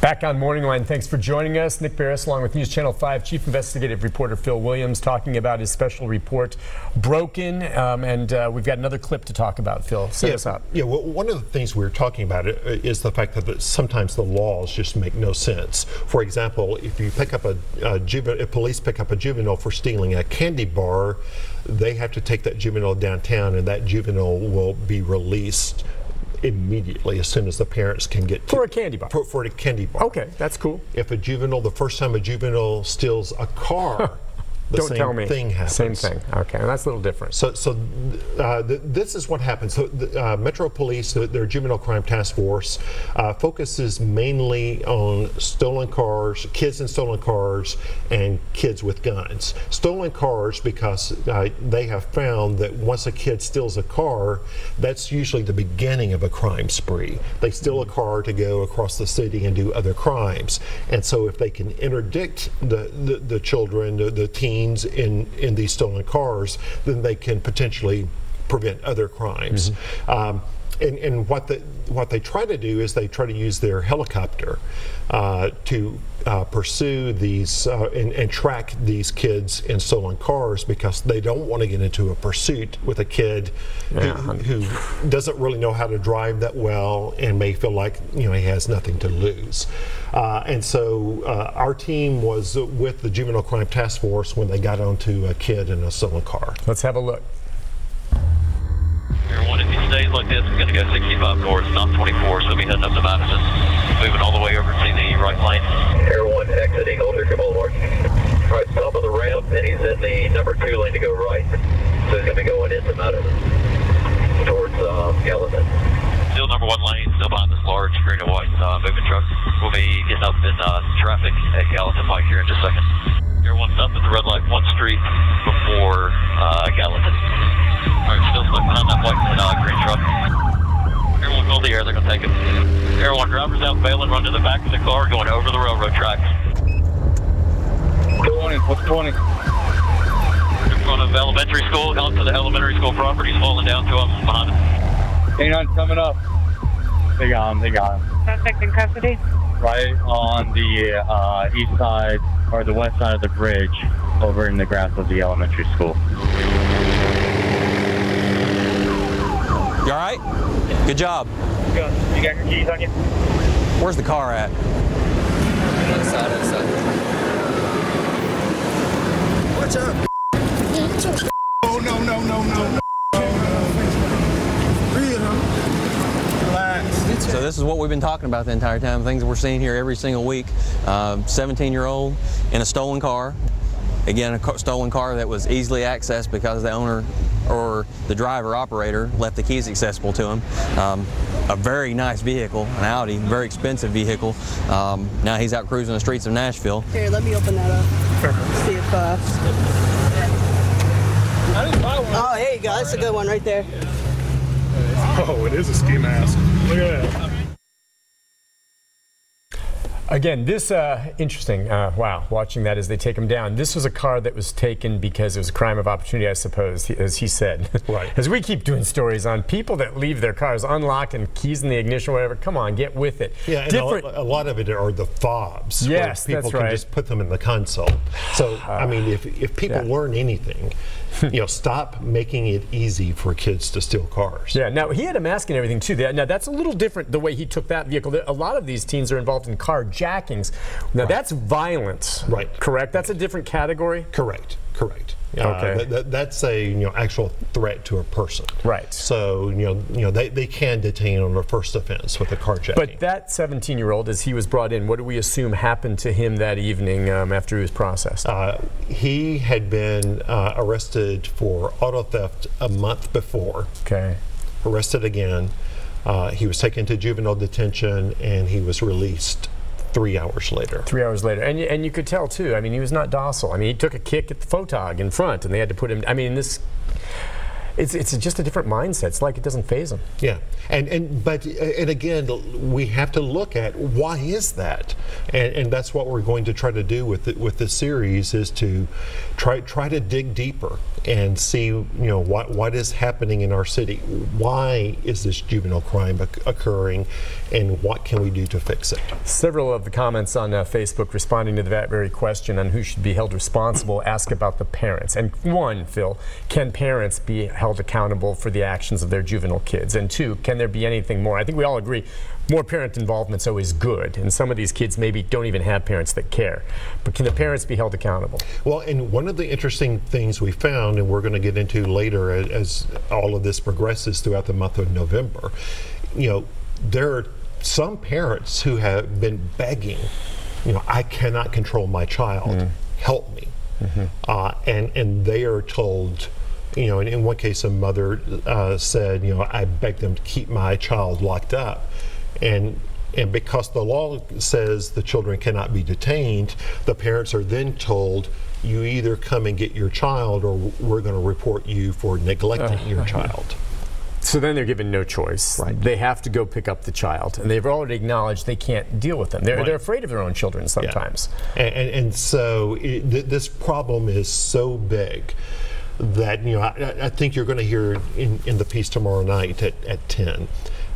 Back on MorningLine, thanks for joining us. Nick Beres, along with News Channel 5 Chief Investigative Reporter Phil Williams, talking about his special report, Broken, and we've got another clip to talk about. Phil, set us up. Yeah, well, one of the things we were talking about is the fact that sometimes the laws just make no sense. For example, if you pick up if police pick up a juvenile for stealing a candy bar, they have to take that juvenile downtown, and that juvenile will be released immediately as soon as the parents can get for a candy bar. For a candy bar. Okay, that's cool. If the first time a juvenile steals a car, the Don't tell me. thing happens. Same thing. Okay, well, that's a little different. So this is what happens. So Metro Police, their Juvenile Crime Task Force, focuses mainly on stolen cars, kids in stolen cars, and kids with guns. Stolen cars because they have found that once a kid steals a car, that's usually the beginning of a crime spree. They steal a car to go across the city and do other crimes. And so if they can interdict the children, the teens, in these stolen cars, then they can potentially prevent other crimes. And what they try to do is they try to use their helicopter to pursue these and track these kids in stolen cars, because they don't want to get into a pursuit with a kid who doesn't really know how to drive that well and may feel like he has nothing to lose. And so our team was with the Juvenile Crime Task Force when they got onto a kid in a stolen car. Let's have a look. Everyone, if he stays like this, we're going to go 65 north, not 24, so we'll be heading up to Madison, moving all the way over to the right lane. Everyone exiting Old Hickory Boulevard. Right, top of the ramp, and he's in the number 2 lane to go right. So he's going to be going into Madison, towards Gallatin. Still number 1 lane, still behind this large green and white moving truck. We'll be getting up in traffic at Gallatin Pike here in just a second. Everyone's up at the red light, 1 street before Gallatin. Alright, still stuck behind that white green truck. Everyone go to the air, they're going to take it. Everyone, drivers out bailing, run to the back of the car, going over the railroad tracks. 20, what's 20? In front of elementary school, onto the elementary school properties, falling down to them behind us. K9's coming up. They got him. Suspect in custody? Right on the east side, or the west side of the bridge, over in the grass of the elementary school. You all right? Good job. Good. You got your keys on you? Where's the car at? Other side. Watch out. Oh, no. Real, huh? Relax. So this is what we've been talking about the entire time, things that we're seeing here every single week. 17-year-old in a stolen car. Again, a stolen car that was easily accessed because the owner or the driver operator left the keys accessible to him. A very nice vehicle, an Audi, very expensive vehicle. Now he's out cruising the streets of Nashville. Here, let me open that up. See if I didn't buy one. oh, here you go. That's a good one right there. Oh, it is a ski mask. Look at that. Again, this interesting. Wow, watching that as they take him down. This was a car that was taken because it was a crime of opportunity, I suppose, as he said. Right. As we keep doing stories on people that leave their cars unlocked and keys in the ignition or whatever. Come on, get with it. Yeah, and a lot of it are the fobs. Yes, where people that's right. can just put them in the console. So, I mean, if people learn anything, stop making it easy for kids to steal cars. Yeah, now he had a mask and everything too. Now that's a little different the way he took that vehicle. A lot of these teens are involved in carjackings. Now that's violence. Right. Correct? That's a different category? Correct. Okay. That's a actual threat to a person. Right. So they can detain on a first offense with a carjacking. But that 17-year-old, as he was brought in, what do we assume happened to him that evening after he was processed? He had been arrested for auto theft a month before. Okay. Arrested again. He was taken to juvenile detention and he was released 3 hours later. 3 hours later. And you could tell, too, I mean, he was not docile. I mean, he took a kick at the photog in front, and they had to put him, I mean, it's just a different mindset. It's like it doesn't faze them. Yeah, and again, we have to look at why is that, and that's what we're going to try to do with this series, is to try to dig deeper and see, you know, what is happening in our city. Why is this juvenile crime occurring, and what can we do to fix it? Several of the comments on Facebook responding to that very question on who should be held responsible ask about the parents. And one, Phil, can parents be held accountable for the actions of their juvenile kids? And two, can there be anything more? I think we all agree more parent involvement is always good, and some of these kids maybe don't even have parents that care. But can the parents be held accountable? Well, and one of the interesting things we found, and we're going to get into later as all of this progresses throughout the month of November, you know, there are some parents who have been begging, you know, I cannot control my child, help me. And they are told, you know, and in one case a mother said, you know, I begged them to keep my child locked up. And because the law says the children cannot be detained, the parents are then told, you either come and get your child or we're going to report you for neglecting your child. So then they're given no choice. Right. They have to go pick up the child, and they've already acknowledged they can't deal with them. They're afraid of their own children sometimes. Yeah. And so this problem is so big that, you know, I think you're going to hear in the piece tomorrow night at 10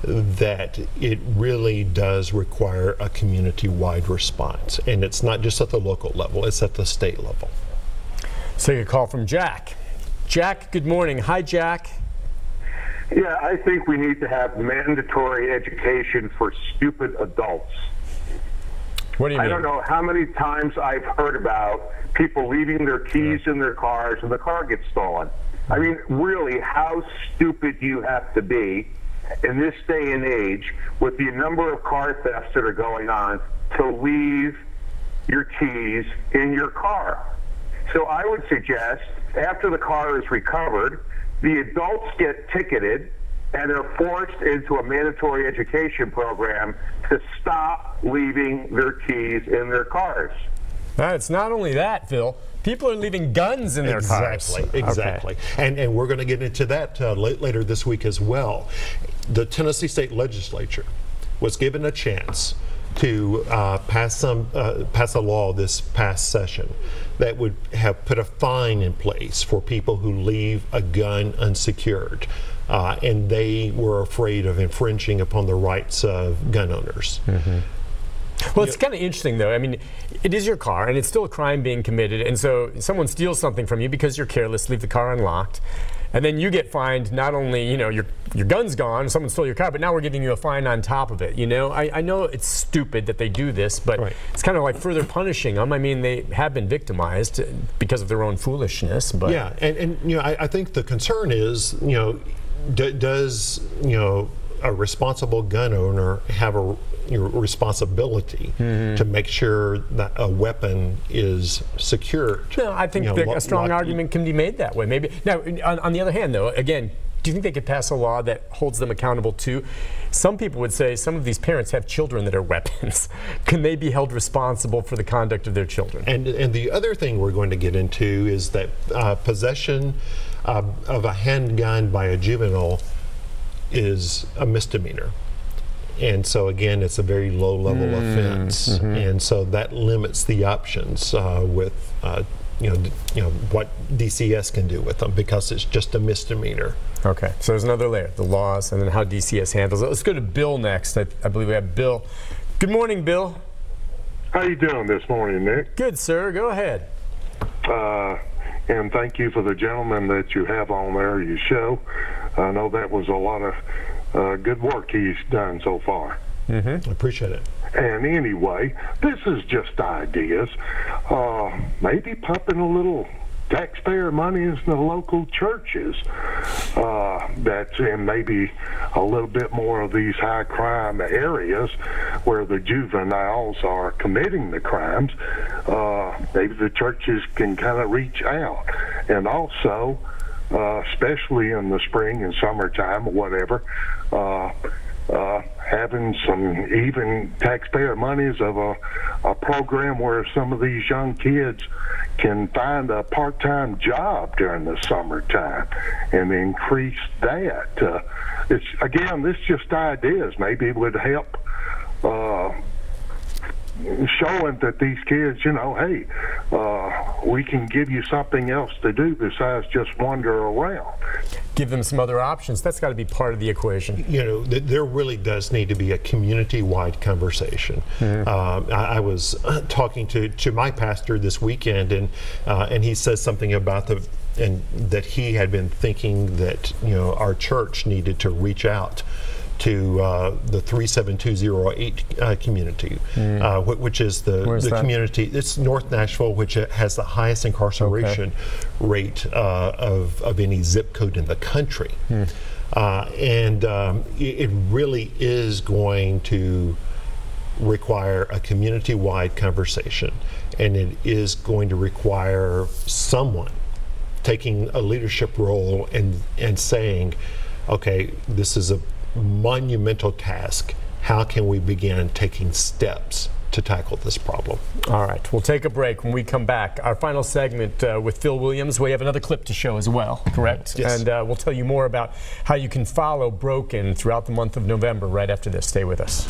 that it really does require a community-wide response. And it's not just at the local level, it's at the state level. So a call from Jack. Jack, good morning. Hi, Jack. Yeah, I think we need to have mandatory education for stupid adults. What do you mean? I don't know how many times I've heard about people leaving their keys in their cars and the car gets stolen. I mean, really, how stupid do you have to be in this day and age with the number of car thefts that are going on to leave your keys in your car? So I would suggest, after the car is recovered, the adults get ticketed and are forced into a mandatory education program to stop leaving their keys in their cars. It's not only that, Phil. People are leaving guns in their cars. Exactly. Okay. And we're going to get into that later this week as well. The Tennessee State Legislature was given a chance to pass a law this past session that would have put a fine in place for people who leave a gun unsecured. And they were afraid of infringing upon the rights of gun owners. Well, it's kind of interesting, though. I mean, it is your car, and it's still a crime being committed. And so someone steals something from you because you're careless, leave the car unlocked. And then you get fined. Not only, you know, your gun's gone, someone stole your car, but now we're giving you a fine on top of it. You know, I know it's stupid that they do this, but it's kind of like further punishing them. I mean, they have been victimized because of their own foolishness. But yeah, and you know, I think the concern is, you know, does, you know, a responsible gun owner have a responsibility to make sure that a weapon is secured? No, I think a strong argument can be made that way. Maybe. Now, on the other hand, though, again, do you think they could pass a law that holds them accountable too? Some people would say some of these parents have children that are weapons. Can they be held responsible for the conduct of their children? And the other thing we're going to get into is that possession of a handgun by a juvenile is a misdemeanor. And so again, it's a very low-level offense, and so that limits the options with you know what DCS can do with them, because it's just a misdemeanor. Okay, so there's another layer: the laws, and then how DCS handles it. Let's go to Bill next. I believe we have Bill. Good morning, Bill. How you doing this morning, Nick? Good, sir. Go ahead. And thank you for the gentleman that you have on there, your show. I know that was a lot of good work he's done so far. I appreciate it. And anyway, this is just ideas. Maybe pumping a little taxpayer money into the local churches. That's in maybe a little bit more of these high crime areas where the juveniles are committing the crimes. Maybe the churches can kind of reach out. And also, especially in the spring and summertime or whatever, having some even taxpayer monies of a program where some of these young kids can find a part-time job during the summertime and increase that. It's again, this just ideas. Maybe it would help showing that these kids, you know, hey, we can give you something else to do besides just wander around. Give them some other options. That's got to be part of the equation. You know, there really does need to be a community-wide conversation. I was talking to my pastor this weekend, and he says something about that he had been thinking that, you know, our church needed to reach out to the 37208 community, which is the community. It's North Nashville, which has the highest incarceration rate of any zip code in the country. And it really is going to require a community-wide conversation, and it is going to require someone taking a leadership role and saying, okay, this is a monumental task. How can we begin taking steps to tackle this problem? All right, we'll take a break. When we come back, our final segment with Phil Williams. We have another clip to show as well, correct? Yes. And we'll tell you more about how you can follow Broken throughout the month of November right after this. Stay with us.